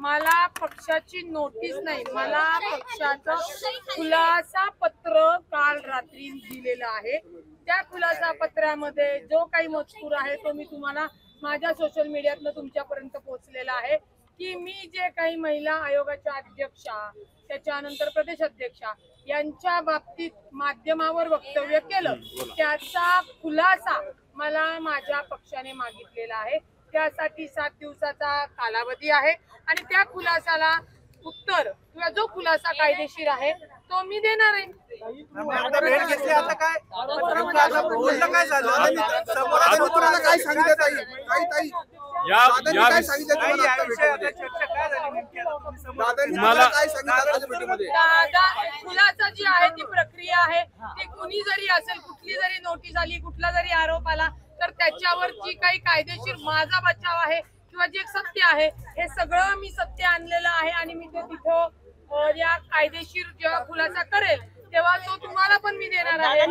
मला पक्षाची नोटीस नाही, मला पक्षाचं खुलासा पत्र काल रात्री दिलेलं आहे। त्या खुलासा पत्रामध्ये जो काही मजकूर आहे तो मी तुम्हाला माझ्या सोशल मीडियातनं तुमच्यापर्यंत पोहोचलेला आहे की मी जे काही महिला आयोगाच्या अध्यक्षा त्याच्यानंतर प्रदेश अध्यक्षा यांच्या बाबतीत माध्यमावर वक्तव्य केलं त्याचा खुलासा मला माझ्या पक्षाने मागितलेला आहे। त्यासाठी 7 दिवसाचा कालावधी आहे आणि त्या खुलासाला उत्तर किंवा जो खुलासा कायदेशीर आहे तो मी देणार आहे। खुलासा जी आहे ती प्रक्रिया आहे ती कुणी जरी असेल कुठली जरी नोटीस आली कुठला जरी आरोप आला तर त्याच्यावर जी काही कायदेशीर माझा बचाव आहे किंवा जे सत्य आहे हे सगळं मी सत्य आणलेलं आहे आणि मी ते तिथं या कायदेशीर जेव्हा खुलासा करेल तेव्हा तो तुम्हाला पण मी देणार आहे।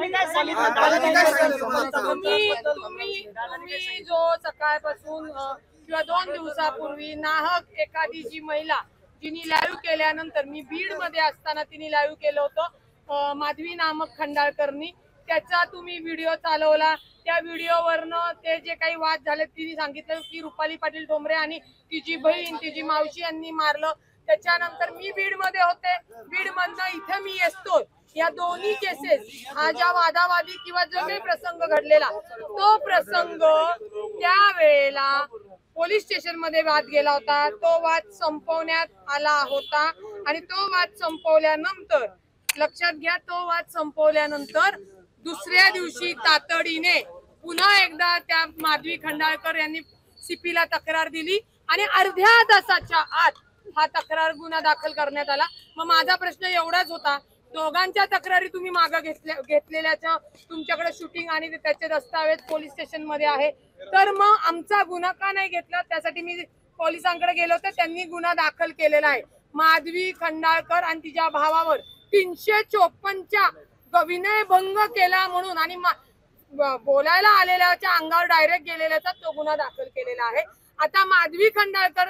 तुम्ही जो सकाळपासून किंवा 2 दिवसापूर्वी नाहक एखादी जी महिला जिने लाईव्ह केल्यानंतर मी बीड मध्ये असताना तिने लाईव्ह केलं होतं माधवी नामक खंडाळकरनी त्याचा तुम्ही व्हिडिओ चालवला त्या व्हिडिओवरनं ते जे काही वाद झाले तिने सांगितलं की रुपाली पाटील ठोंबरे आणि तिची बहीण तिची मावशी यांनी मारलं। त्याच्यानंतर मी बीड मध्ये होते बीड मधनं इथे मी येतो या दोन्ही केसेस हा ज्या वादावादी किंवा जो काही प्रसंग घडलेला तो प्रसंग त्यावेळेला पोलीस स्टेशन मध्ये वाद गेला होता तो वाद संपवण्यात आला होता आणि तो वाद संपवल्यानंतर लक्षात घ्या तो वाद संपवल्यानंतर दुसऱ्या दिवशी तातडीने पुन्हा एकदा त्या माधवी खंडाळकर यांनी सीपीला तक्रार दिली आणि अर्ध्या तासाच्या आत हा तक्रार गुन्हा दाखल करण्यात आला। मग माझा प्रश्न एवढाच होता दोघांच्या तक्रारी तुम्ही मागे घेतलेल्याचं तुमच्याकडे शूटिंग आणि त्याचे दस्तावेज पोलीस स्टेशन मध्ये आहे तर मग आमचा गुन्हा का नाही घेतला त्यासाठी मी पोलिसांकडे गेलो होते त्यांनी गुन्हा दाखल केलेला आहे। माधवी खंडाळकर आणि तिच्या भावावर 354च्या विनयभंग केला म्हणून आणि बोलायला आलेल्याच्या अंगावर डायरेक्ट गेलेल्याचा तो गुन्हा दाखल केलेला आहे। आता माधवी खंडाळकर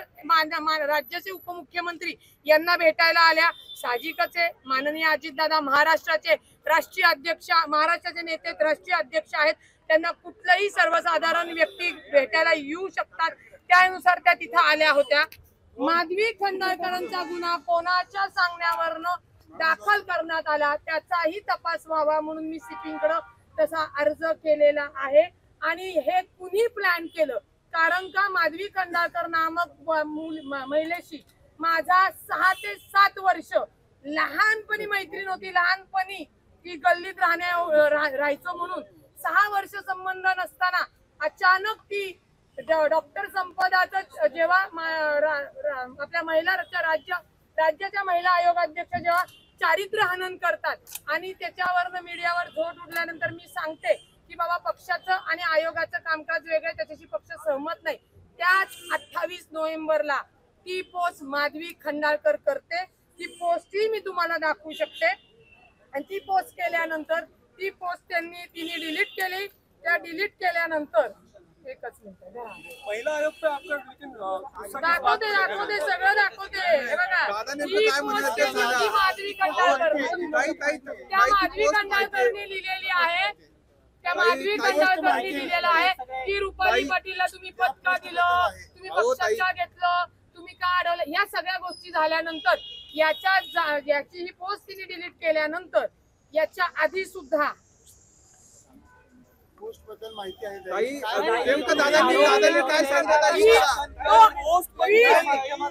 राज्याचे उपमुख्यमंत्री यांना भेटायला आल्या साहजिकच आहे माननीय अजितदादा महाराष्ट्राचे राष्ट्रीय अध्यक्ष महाराष्ट्राचे नेते राष्ट्रीय अध्यक्ष आहेत त्यांना कुठलाही सर्वसाधारण व्यक्ती भेटायला येऊ शकतात त्यानुसार त्या तिथे आल्या होत्या। माधवी खंडाळकरांचा गुन्हा कोणाच्या सांगण्यावरनं दाखल करण्यात आला त्याचाही तपास व्हावा म्हणून मी सीपीकडे तसा अर्ज केलेला आहे आणि हे कुणी प्लॅन केलं कारण का माधवी खंडाळकर नामक महिलेशी माझा 6 ते 7 वर्ष लहानपणी मैत्रीण होती लहानपणी ती गल्लीत राहायचो म्हणून 6 वर्ष संबंध नसताना अचानक ती डॉक्टर संपदाचं जेव्हा आपल्या महिला राज्याच्या महिला आयोग अध्यक्ष जेव्हा चारित्र्य हनन करतात आणि त्याच्यावर मीडियावर झोट उठल्यानंतर मी सांगते की बाबा पक्षाचं आणि आयोगाचं कामकाज वेगळं त्याच्याशी पक्ष सहमत नाही त्याच 28 नोव्हेंबरला ती पोस्ट माधवी खंडाळकर करते ती पोस्टही मी तुम्हाला दाखवू शकते आणि ती पोस्ट केल्यानंतर ती पोस्ट तिने डिलीट केली त्या डिलीट केल्यानंतर एकच मिनिट महिला आयोग पे आपका दाखवते सगळं दाखवते हे बघा ती माधवी खंडाळकरनी लिहिलेली आहे त्या माधवी खंडाळकरनी लिहिलेलं आहे की रुपाली पाटीलला तुम्ही पद का दिलं तुम्ही पक्षात का घेतलं तुम्ही का अडवलं या सगळ्या गोष्टी झाल्यानंतर याची ही पोस्ट तिने डिलीट केल्यानंतर याच्या आधी सुद्धा पोस्ट बद्दल माहिती आहे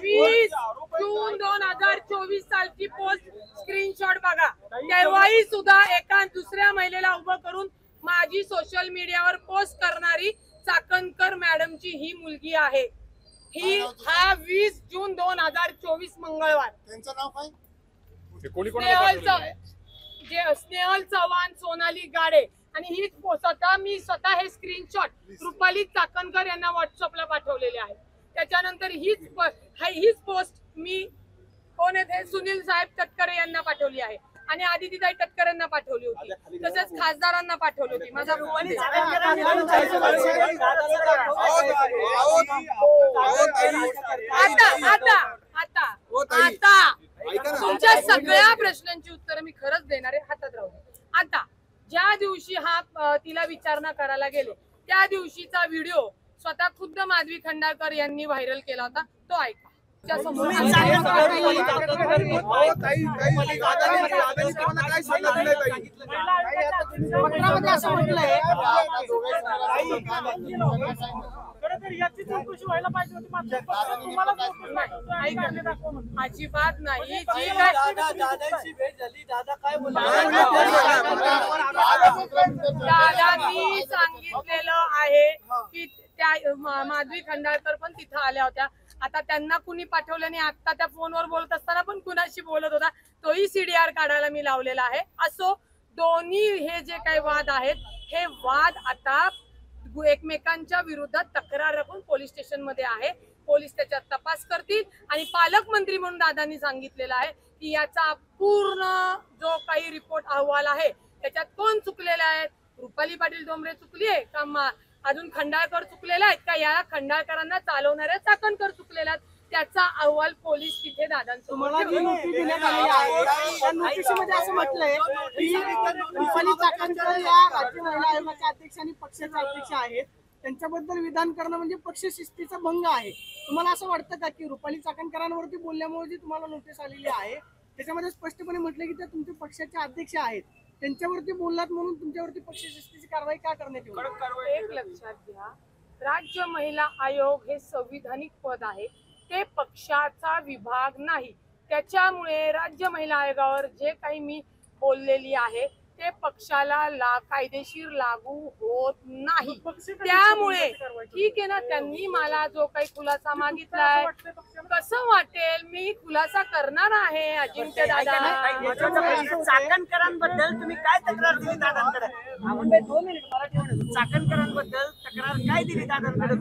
20 जून 2024 सालची पोस्ट स्क्रीनशॉट बघा तेव्हाही सुद्धा एका दुसऱ्या महिलेला उभं करून माझी सोशल मीडियावर पोस्ट करणारी चाकणकर मॅडमची ही मुलगी आहे ही हा 20 जून 2024 मंगळवार त्यांचं नाव काय स्नेहल चव्हाण सोनाली गाडे आणि ही स्वतः हे स्क्रीनशॉट रुपाली चाकणकर यांना व्हॉट्सअपला पाठवलेले आहे। त्याच्यानंतर हीच पोस्ट मी कोण आहे सुनील साहेब तटकरे यांना पाठवली आहे आणि आदितीताई तटकरे यांना पाठवली होती तसेच खासदारांना पाठवली होती। माझा आता सगळ्या प्रश्नांची उत्तरं मी खरंच देणार आहे, हातात राहू दे. आता ज्या दिवशी तिला विचारणा करायला गेले त्या दिवशीचा व्हिडिओ स्वतः खुद्द माधवी खंडाळकर यांनी व्हायरल केला होता, तो ऐका. अजिबात नाही. जी काय दादांनी सांगितलेलं आहे की त्या माधवी खंडाळकर पण तिथं आल्या होत्या. आता त्यांना कुणी पाठवल्याने आता त्या फोनवर बोलत असताना पण कुणाशी बोलत होता तोही CDR काढायला मी लावलेला आहे. असो, दोन्ही हे जे काही वाद आहेत हे वाद आता एकमेकांच्या विरोधात तक्रार राखून पोलीस स्टेशन मध्ये आहे. पोलीस त्याच्यात तपास करतील आणि पालकमंत्री म्हणून दादांनी सांगितलेलं आहे की याचा पूर्ण जो काही रिपोर्ट अहवाल आहे त्याच्यात कोण चुकलेले आहेत, रुपाली पाटील डोंबरे चुकली आहे का, अजून खंडाळकर चुकलेला आहेत का, या खंडाळकरांना चालवणाऱ्या चाकणकर चुकलेला आहेत, त्याचा अहवाल पोलीस तिथे दादांसमोर असं म्हटलंय की रुपाली चाकणकर या राज्य महिला आयोगाच्या अध्यक्ष आणि पक्षाचे अध्यक्ष आहेत, त्यांच्याबद्दल विधान करणं म्हणजे पक्ष शिस्तीचा भंग आहे. तुम्हाला असं वाटतं का की रुपाली चाकणकरांवरती बोलल्यामुळे जी तुम्हाला नोटीस आलेली आहे त्याच्यामध्ये स्पष्टपणे म्हटलं की त्या तुमच्या पक्षाचे अध्यक्ष आहेत, त्यांच्यावरती बोललात म्हणून तुमच्यावरती पक्ष शिस्तीची कारवाई का करण्यात येईल? एक लक्षात घ्या, राज्य महिला आयोग हे संविधानिक पद आहे, ते पक्षाचा विभाग नाही. त्याच्यामुळे राज्य महिला आयोगावर जे काही मी बोललेली आहे ते पक्षाला कायदेशीर लागू होत नाही. त्यामुळे ठीक आहे ना, त्यांनी मला जो काही खुलासा मागितलाय कसं वाटेल मी खुलासा करणार आहे. अजिंक्य दादा, चाकणकरांबद्दल तुम्ही काय तक्रार दिली दादांकडे? चाकणकरांबद्दल तक्रार काय दिली दादांकडे?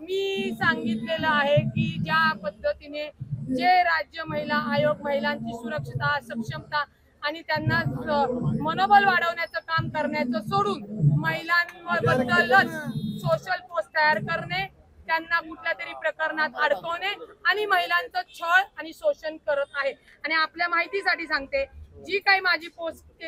मी सांगितलेलं आहे की ज्या पद्धतीने जे राज्य महिला आयोग महिलांची सुरक्षता, सक्षमता आणि त्यांना मनोबल वाढवण्याचं काम करण्याचं सोडून महिलांबद्दलच सोशल पोस्ट तयार करणे, त्यांना कुठल्या तरी प्रकरणात अडकवणे आणि महिलांचं छळ आणि शोषण करत आहे. आणि आपल्या माहितीसाठी सांगते, जी काही माझी पोस्ट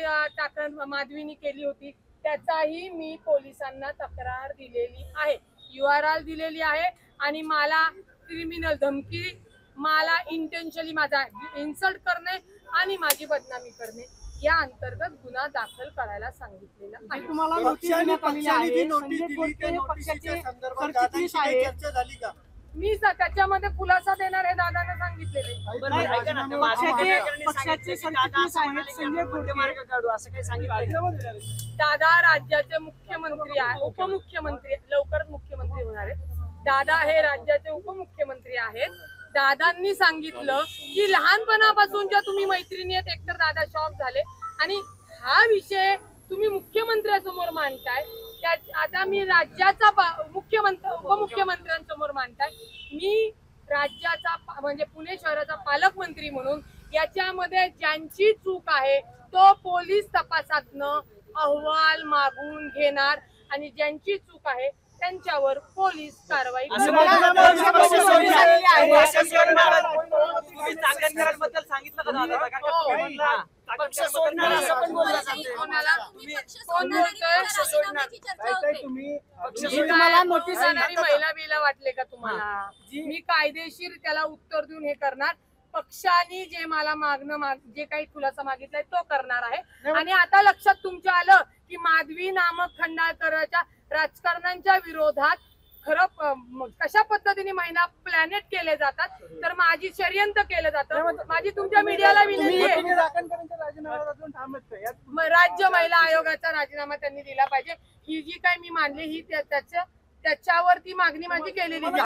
माधवीनी केली होती त्याचाही मी पोलिसांना तक्रार दिलेली आहे, URL दिलेली आहे आणि मला क्रिमिनल धमकी, मला इंटेन्शनली माझा इन्सल्ट करणे आणि माझी बदनामी करणे या अंतर्गत गुन्हा दाखल करायला सांगितलेला आहे. तुम्हाला नोटीस देण्यात आलेली आहे. संजय गोटे पक्षाचे सरचिटणीस आहेत. मी त्याच्यामध्ये खुलासा देणार हे दादांना सांगितलेले. पक्षाचे सरचिटणीस आहेत संजय गोटे, असं काही सांगितलं? दादा राज्याचे मुख्यमंत्री आहे, उपमुख्यमंत्री, लवकरच मुख्यमंत्री होणार आहेत. दादा हे राज्याचे उपमुख्यमंत्री आहेत. दादांनी सांगितलं की लहानपणापासून ज्या तुम्ही मैत्रिणी आहेत, एकतर दादा शॉक झाले आणि हा विषय तुम्ही मुख्यमंत्र्यांसमोर मांडताय, आता मी राज्याचा उपमुख्यमंत्र्यांसमोर मांडताय. मी राज्याचा म्हणजे पुणे शहराचा पालकमंत्री म्हणून याच्यामध्ये ज्यांची चूक आहे तो पोलीस तपासातनं अहवाल मागून घेणार आणि ज्यांची चूक आहे त्यांच्यावर पोलीस कारवाई महिला बिला वाटले का तुम्हाला? मी कायदेशीर त्याला उत्तर देऊन हे करणार. पक्षाने जे मला जे काही खुलासा मागितलाय तो करणार आहे. आणि आता लक्षात तुमच्या आलं की माधवी नामक खंडाळकरच्या राजकारण्यांच्या विरोधात खरं कशा पद्धतीने महिला प्लॅनेट केले जातात, तर माझी षडयंत्र केलं जातं. माझी तुमच्या मीडियाला विनंती आहे, राज्य महिला आयोगाचा राजीनामा त्यांनी दिला पाहिजे. ही जी काही मी मांडली ही त्याच्यावरती मागणी माझी केलेली